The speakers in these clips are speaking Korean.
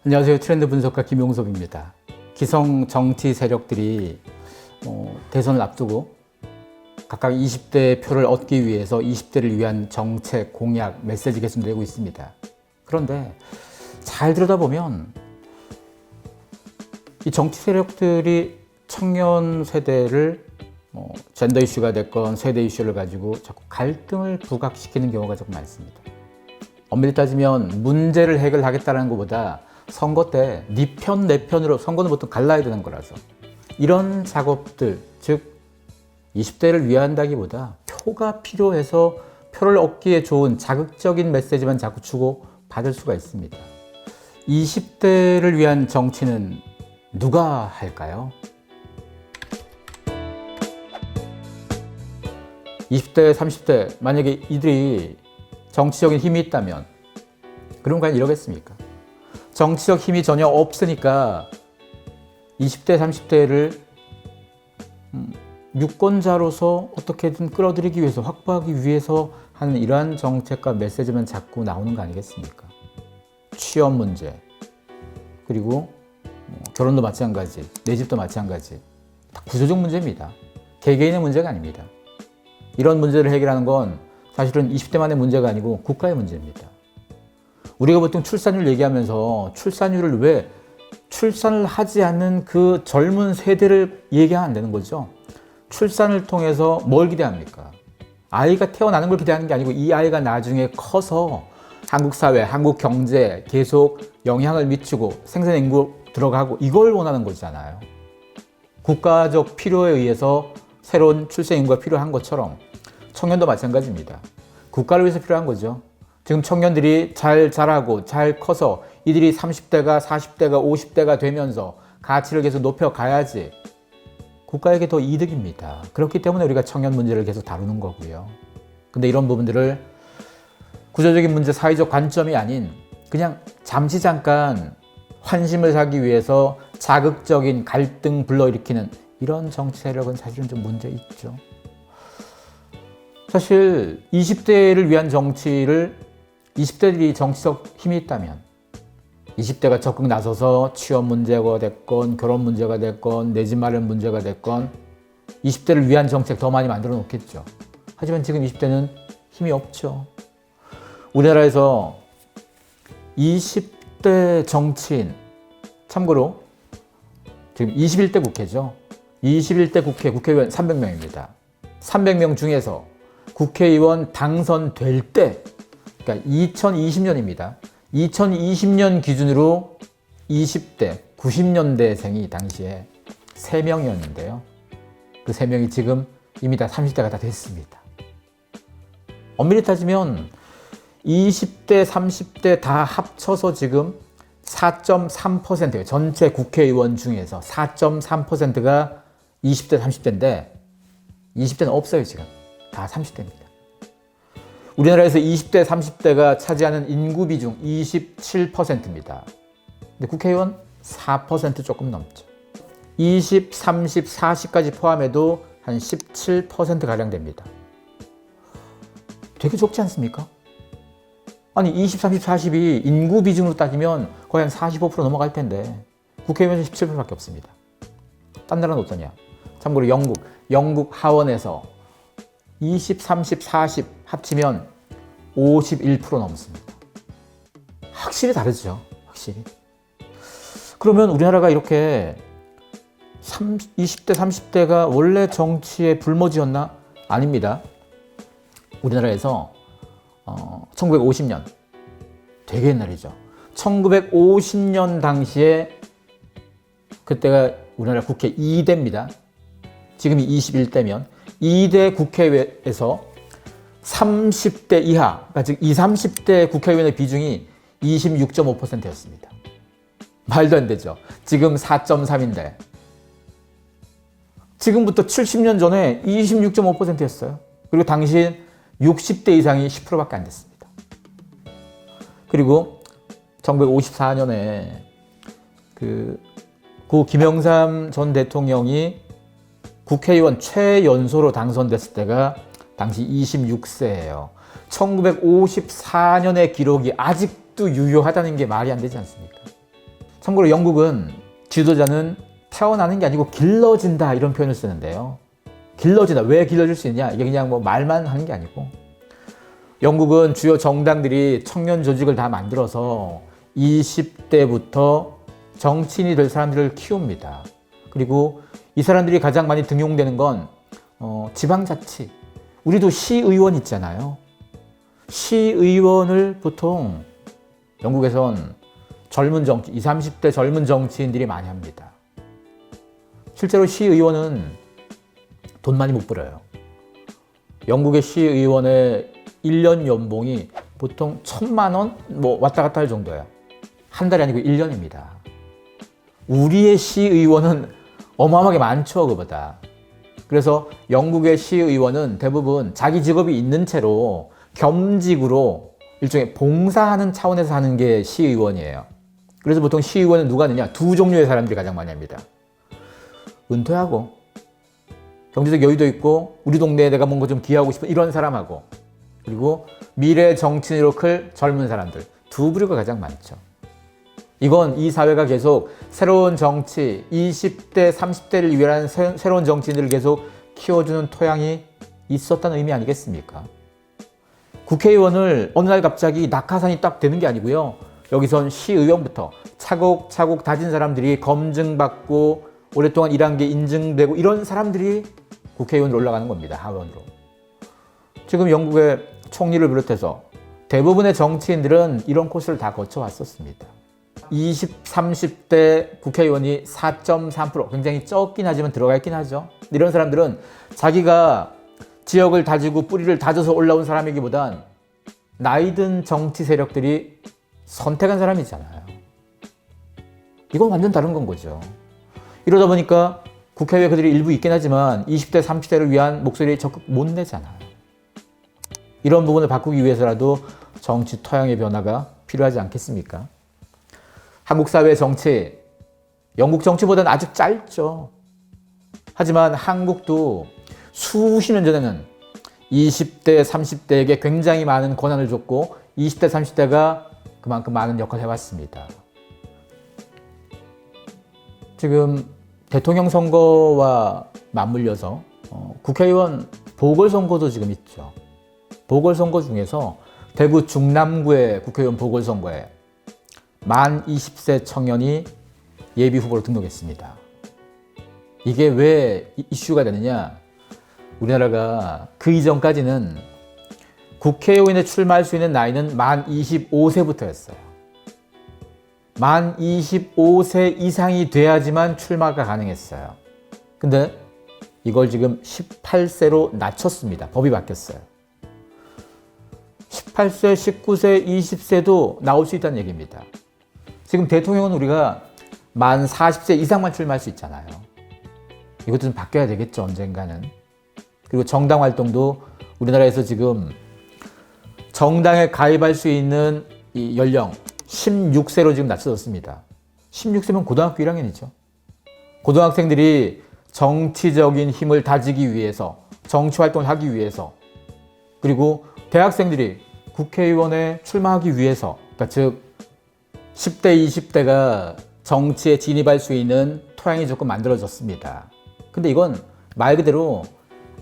안녕하세요. 트렌드 분석가 김용섭입니다. 기성 정치 세력들이 대선을 앞두고 각각 20대 표를 얻기 위해서 20대를 위한 정책, 공약, 메시지 계속 내고 있습니다. 그런데 잘 들여다보면 이 정치 세력들이 청년 세대를 젠더 이슈가 됐건 세대 이슈를 가지고 자꾸 갈등을 부각시키는 경우가 조금 많습니다. 엄밀히 따지면 문제를 해결하겠다는 것보다 선거 때 네 편, 내 편으로 선거는 보통 갈라야 되는 거라서 이런 작업들, 즉 20대를 위한다기보다 표가 필요해서 표를 얻기에 좋은 자극적인 메시지만 자꾸 주고 받을 수가 있습니다. 20대를 위한 정치는 누가 할까요? 20대, 30대 만약에 이들이 정치적인 힘이 있다면 그럼 과연 이러겠습니까? 정치적 힘이 전혀 없으니까 20대, 30대를 유권자로서 어떻게든 끌어들이기 위해서, 확보하기 위해서 하는 이러한 정책과 메시지만 자꾸 나오는 거 아니겠습니까? 취업 문제, 그리고 결혼도 마찬가지, 내 집도 마찬가지. 다 구조적 문제입니다. 개개인의 문제가 아닙니다. 이런 문제를 해결하는 건 사실은 20대만의 문제가 아니고 국가의 문제입니다. 우리가 보통 출산율 얘기하면서 출산율을 왜 출산을 하지 않는 그 젊은 세대를 얘기하면 안 되는 거죠. 출산을 통해서 뭘 기대합니까? 아이가 태어나는 걸 기대하는 게 아니고 이 아이가 나중에 커서 한국 사회, 한국 경제에 계속 영향을 미치고 생산 인구 들어가고 이걸 원하는 거잖아요. 국가적 필요에 의해서 새로운 출생 인구가 필요한 것처럼 청년도 마찬가지입니다. 국가를 위해서 필요한 거죠. 지금 청년들이 잘 자라고 잘 커서 이들이 30대가 40대가 50대가 되면서 가치를 계속 높여가야지 국가에게 더 이득입니다. 그렇기 때문에 우리가 청년 문제를 계속 다루는 거고요. 근데 이런 부분들을 구조적인 문제, 사회적 관점이 아닌 그냥 잠시 잠깐 환심을 사기 위해서 자극적인 갈등 불러일으키는 이런 정치 세력은 사실은 좀 문제 있죠. 사실 20대를 위한 정치를 20대들이 정치적 힘이 있다면 20대가 적극 나서서 취업 문제가 됐건 결혼 문제가 됐건 내 집 마련 문제가 됐건 20대를 위한 정책 더 많이 만들어 놓겠죠. 하지만 지금 20대는 힘이 없죠. 우리나라에서 20대 정치인, 참고로 지금 21대 국회죠. 21대 국회의원 300명입니다. 300명 중에서 국회의원 당선될 때, 그러니까 2020년입니다. 2020년 기준으로 20대, 90년대생이 당시에 3명이었는데요. 그 3명이 지금 이미 다 30대가 다 됐습니다. 엄밀히 따지면 20대, 30대 다 합쳐서 지금 4.3%예요. 전체 국회의원 중에서 4.3%가 20대, 30대인데 20대는 없어요, 지금. 다 30대입니다. 우리나라에서 20대, 30대가 차지하는 인구 비중 27%입니다. 근데 국회의원 4% 조금 넘죠. 20, 30, 40까지 포함해도 한 17%가량 됩니다. 되게 적지 않습니까? 아니 20, 30, 40이 인구 비중으로 따지면 거의 한 45% 넘어갈 텐데 국회의원은 17%밖에 없습니다. 딴 나라는 어떠냐? 참고로 영국 하원에서 20, 30, 40 합치면 51% 넘습니다. 확실히 다르죠. 확실히. 그러면 우리나라가 이렇게 20대, 30대가 원래 정치에 불모지였나? 아닙니다. 우리나라에서 1950년, 되게 옛날이죠. 1950년 당시에 그때가 우리나라 국회 2대입니다. 지금이 21대면 2대 국회에서 30대 이하, 그러니까 즉 20, 30대 국회의원의 비중이 26.5%였습니다. 말도 안 되죠. 지금 4.3인데 지금부터 70년 전에 26.5%였어요. 그리고 당시 60대 이상이 10%밖에 안 됐습니다. 그리고 1954년에 고 김영삼 전 대통령이 국회의원 최연소로 당선됐을 때가 당시 26세예요. 1954년의 기록이 아직도 유효하다는 게 말이 안 되지 않습니까? 참고로 영국은 지도자는 태어나는 게 아니고 길러진다 이런 표현을 쓰는데요. 길러진다. 왜 길러질 수 있냐? 이게 그냥 뭐 말만 하는 게 아니고 영국은 주요 정당들이 청년 조직을 다 만들어서 20대부터 정치인이 될 사람들을 키웁니다. 그리고 이 사람들이 가장 많이 등용되는 건 지방자치. 우리도 시의원 있잖아요. 시의원을 보통 영국에선 젊은 정치, 20, 30대 젊은 정치인들이 많이 합니다. 실제로 시의원은 돈 많이 못 벌어요. 영국의 시의원의 1년 연봉이 보통 1,000만 원 뭐 왔다 갔다 할 정도예요. 한 달이 아니고 1년입니다. 우리의 시의원은 어마어마하게 많죠, 그보다. 그래서 영국의 시의원은 대부분 자기 직업이 있는 채로 겸직으로 일종의 봉사하는 차원에서 하는 게 시의원이에요. 그래서 보통 시의원은 누가 하느냐? 두 종류의 사람들이 가장 많이 합니다. 은퇴하고 경제적 여유도 있고 우리 동네에 내가 뭔가 좀 기여하고 싶은 이런 사람하고 그리고 미래 정치인으로 클 젊은 사람들 두 부류가 가장 많죠. 이건 이 사회가 계속 새로운 정치, 20대, 30대를 위한 새로운 정치인들을 계속 키워주는 토양이 있었다는 의미 아니겠습니까? 국회의원을 어느 날 갑자기 낙하산이 딱 되는 게 아니고요. 여기선 시의원부터 차곡차곡 다진 사람들이 검증받고 오랫동안 일한 게 인증되고 이런 사람들이 국회의원으로 올라가는 겁니다. 하원으로. 지금 영국의 총리를 비롯해서 대부분의 정치인들은 이런 코스를 다 거쳐왔었습니다. 20, 30대 국회의원이 4.3% 굉장히 적긴 하지만 들어가 있긴 하죠. 이런 사람들은 자기가 지역을 다지고 뿌리를 다져서 올라온 사람이기보단 나이든 정치 세력들이 선택한 사람이잖아요. 이건 완전 다른 건 거죠. 이러다 보니까 국회에 그들이 일부 있긴 하지만 20대, 30대를 위한 목소리 적극 못 내잖아요. 이런 부분을 바꾸기 위해서라도 정치 토양의 변화가 필요하지 않겠습니까? 한국 사회의 정치, 영국 정치보다는 아주 짧죠. 하지만 한국도 수십 년 전에는 20대, 30대에게 굉장히 많은 권한을 줬고 20대, 30대가 그만큼 많은 역할을 해왔습니다. 지금 대통령 선거와 맞물려서 국회의원 보궐선거도 지금 있죠. 보궐선거 중에서 대구 중남구의 국회의원 보궐선거에 만 20세 청년이 예비 후보로 등록했습니다. 이게 왜 이슈가 되느냐? 우리나라가 그 이전까지는 국회의원에 출마할 수 있는 나이는 만 25세부터였어요. 만 25세 이상이 돼야지만 출마가 가능했어요. 근데 이걸 지금 18세로 낮췄습니다. 법이 바뀌었어요. 18세, 19세, 20세도 나올 수 있다는 얘기입니다. 지금 대통령은 우리가 만 40세 이상만 출마할 수 있잖아요. 이것도 좀 바뀌어야 되겠죠, 언젠가는. 그리고 정당 활동도 우리나라에서 지금 정당에 가입할 수 있는 이 연령 16세로 지금 낮춰졌습니다. 16세면 고등학교 1학년이죠. 고등학생들이 정치적인 힘을 다지기 위해서, 정치 활동을 하기 위해서, 그리고 대학생들이 국회의원에 출마하기 위해서, 그러니까 즉 10대, 20대가 정치에 진입할 수 있는 토양이 조금 만들어졌습니다. 근데 이건 말 그대로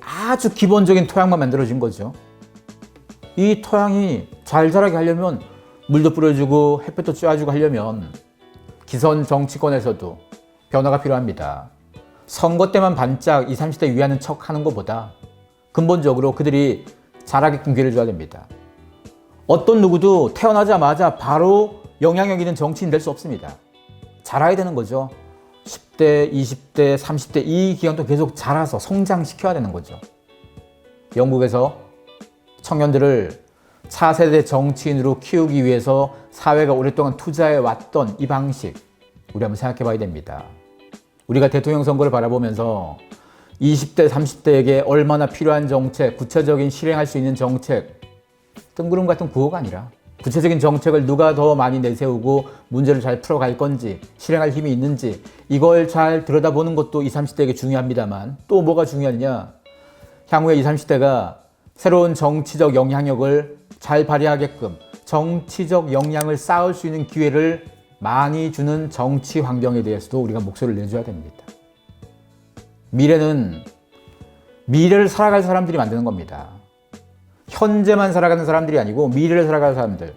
아주 기본적인 토양만 만들어진 거죠. 이 토양이 잘 자라게 하려면 물도 뿌려주고 햇볕도 쬐어주고 하려면 기성 정치권에서도 변화가 필요합니다. 선거 때만 반짝 20, 30대 위하는 척 하는 것보다 근본적으로 그들이 자라게끔 기회를 줘야 됩니다. 어떤 누구도 태어나자마자 바로 영향력 있는 정치인 될 수 없습니다. 자라야 되는 거죠. 10대, 20대, 30대 이 기간도 계속 자라서 성장시켜야 되는 거죠. 영국에서 청년들을 차세대 정치인으로 키우기 위해서 사회가 오랫동안 투자해 왔던 이 방식 우리 한번 생각해 봐야 됩니다. 우리가 대통령 선거를 바라보면서 20대, 30대에게 얼마나 필요한 정책, 구체적인 실행할 수 있는 정책, 뜬구름 같은 구호가 아니라 구체적인 정책을 누가 더 많이 내세우고 문제를 잘 풀어갈 건지, 실행할 힘이 있는지 이걸 잘 들여다보는 것도 20, 30대에게 중요합니다만 또 뭐가 중요하냐? 향후에 20, 30대가 새로운 정치적 영향력을 잘 발휘하게끔 정치적 역량을 쌓을 수 있는 기회를 많이 주는 정치 환경에 대해서도 우리가 목소리를 내줘야 됩니다. 미래는 미래를 살아갈 사람들이 만드는 겁니다. 현재만 살아가는 사람들이 아니고 미래를 살아갈 사람들.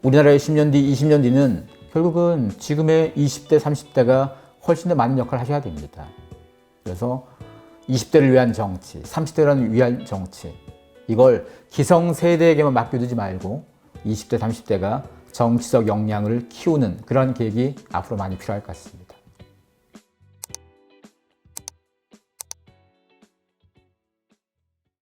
우리나라의 10년 뒤, 20년 뒤는 결국은 지금의 20대, 30대가 훨씬 더 많은 역할을 하셔야 됩니다. 그래서 20대를 위한 정치, 30대를 위한 정치, 이걸 기성세대에게만 맡겨두지 말고 20대, 30대가 정치적 역량을 키우는 그런 계획이 앞으로 많이 필요할 것 같습니다.